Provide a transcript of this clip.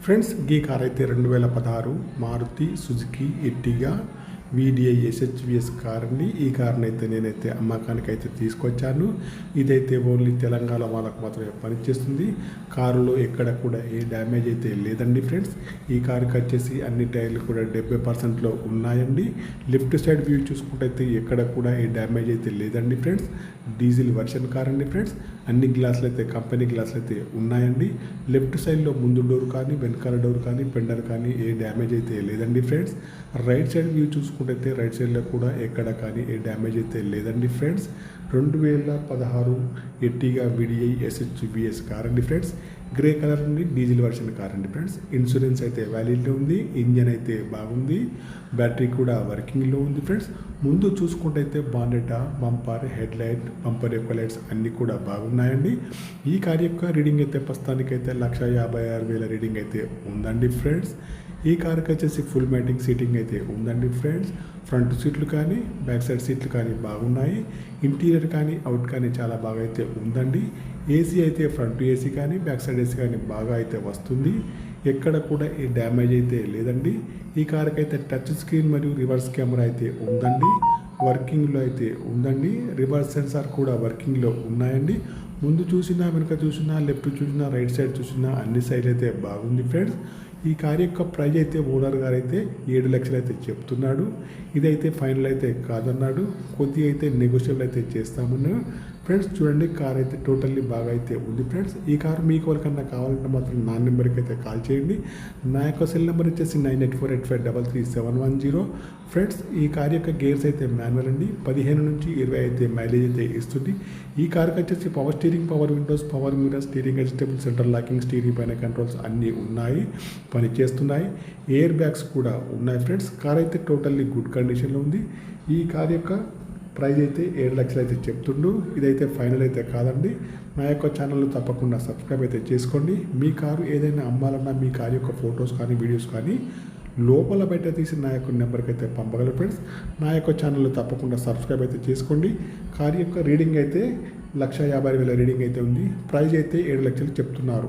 Friends ఈ car అయితే 2016 Maruti Suzuki Ertiga VDI SHVS car అండి. ఈ కార్ని అయితే నేనైతే అమ్మకానికి అయితే తీసుకొచ్చాను. ఇదైతే ఓన్లీ తెలంగాణ వాళ్ళకు మాత్రమే పనిచేస్తుంది. కారులో ఎక్కడ కూడా ఏ డ్యామేజ్ అయితే లేదండి ఫ్రెండ్స్. ఈ కారుకి వచ్చేసి అన్ని టైర్లు కూడా 70%లో ఉన్నాయండి. లెఫ్ట్ సైడ్ వ్యూ చూసుకుంటే ఎక్కడ కూడా ఏ డ్యామేజ్ అయితే లేదండి ఫ్రెండ్స్. డీజిల్ వర్షన్ కార్ అండి ఫ్రెండ్స్. అన్ని గ్లాసులు అయితే కంపెనీ గ్లాసులు అయితే ఉన్నాయండి. లెఫ్ట్ సైడ్లో ముందు డోర్ కానీ వెనకాల డోర్ కానీ ఫెండర్ కానీ ఏ డ్యామేజ్ అయితే లేదండి ఫ్రెండ్స్. రైట్ సైడ్ వ్యూ చూసుకుంటే రైట్ సైడ్లో కూడా ఎక్కడ కానీ ఏ డ్యామేజ్ అయితే లేదండి friends. 2016 Ertiga VDI SHVS car అండి ఫ్రెండ్స్. గ్రే కలర్ ఉంది, డీజిల్ వర్షన్ కార్ అండి ఫ్రెండ్స్. ఇన్సూరెన్స్ అయితే వ్యాలిడ్లో ఉంది. ఇంజన్ అయితే బాగుంది. బ్యాటరీ కూడా వర్కింగ్లో ఉంది ఫ్రెండ్స్. ముందు చూసుకుంటే bonnet, bumper, head light, bumper యొక్క లైట్స్ అన్నీ కూడా బాగున్నాయండి. ఈ కార్ యొక్క రీడింగ్ అయితే ప్రస్తుతానికైతే 1,56,000 రీడింగ్ అయితే ఉందండి ఫ్రెండ్స్. ఈ కార్కి వచ్చేసి ఫుల్ మ్యాటింగ్ సీటింగ్ అయితే ఉందండి ఫ్రెండ్స్. ఫ్రంట్ సీట్లు కానీ బ్యాక్ సైడ్ సీట్లు కానీ బాగున్నాయి. ఇంటీరియర్ కానీ అవుట్ కానీ చాలా బాగా అయితే ఉందండి. ఏసీ అయితే ఫ్రంట్ ఏసీ కానీ బ్యాక్ సైడ్ ఏసీ కానీ బాగా అయితే వస్తుంది. ఎక్కడ కూడా ఈ డ్యామేజ్ అయితే లేదండి. ఈ కార్కి అయితే టచ్ స్క్రీన్ మరియు రివర్స్ కెమెరా అయితే ఉందండి. వర్కింగ్లో అయితే ఉందండి. రివర్స్ సెన్సార్ కూడా వర్కింగ్లో ఉన్నాయండి. ముందు చూసినా వెనుక చూసినా లెఫ్ట్ చూసినా రైట్ సైడ్ చూసినా అన్ని సైడ్ అయితే బాగుంది ఫ్రెండ్స్. ఈ కార్ యొక్క ప్రైజ్ అయితే ఓనర్ గారు అయితే 7 లక్షలు అయితే చెప్తున్నాడు. ఇదైతే ఫైనల్ అయితే కాదన్నాడు. కొద్దిగా అయితే నెగోషియబుల్ అయితే చేస్తామన్నాడు ఫ్రెండ్స్. చూడండి కార్ అయితే టోటల్లీ బాగా అయితే ఉంది ఫ్రెండ్స్. ఈ కార్ మీకు ఎవరికన్నా కావాలంటే మాత్రం నా నెంబర్కి అయితే కాల్ చేయండి. నా యొక్క సెల్ నెంబర్ వచ్చేసి 9848533710 ఫ్రెండ్స్. ఈ కార్ యొక్క గేర్స్ అయితే మాన్యువల్ అండి. 15 నుంచి 20 అయితే మైలేజ్ అయితే ఇస్తుంది. ఈ కార్కి వచ్చేసి power steering, power Windows, power mirror, steering adjustable, central locking, steering పైన కంట్రోల్స్ అన్నీ ఉన్నాయి, పనిచేస్తున్నాయి. ఎయిర్ బ్యాగ్స్ కూడా ఉన్నాయి ఫ్రెండ్స్. కార్ అయితే టోటల్లీ గుడ్ కండిషన్లో ఉంది. ఈ కార్ యొక్క ప్రైజ్ అయితే 7 లక్షలు అయితే చెప్తుండు. ఇదైతే ఫైనల్ అయితే కాదండి. నా యొక్క ఛానల్ తప్పకుండా సబ్స్క్రైబ్ అయితే చేసుకోండి. మీ కారు ఏదైనా అమ్మాలన్నా మీ కారు యొక్క ఫొటోస్ కానీ వీడియోస్ కానీ లోపల బయట తీసి నా యొక్క నెంబర్కి అయితే పంపగలరు ఫ్రెండ్స్. నా యొక్క ఛానల్ తప్పకుండా సబ్స్క్రైబ్ అయితే చేసుకోండి. కారు యొక్క రీడింగ్ అయితే 1,50,000 రీడింగ్ అయితే ఉంది. ప్రైజ్ అయితే 7 లక్షలు చెప్తున్నారు.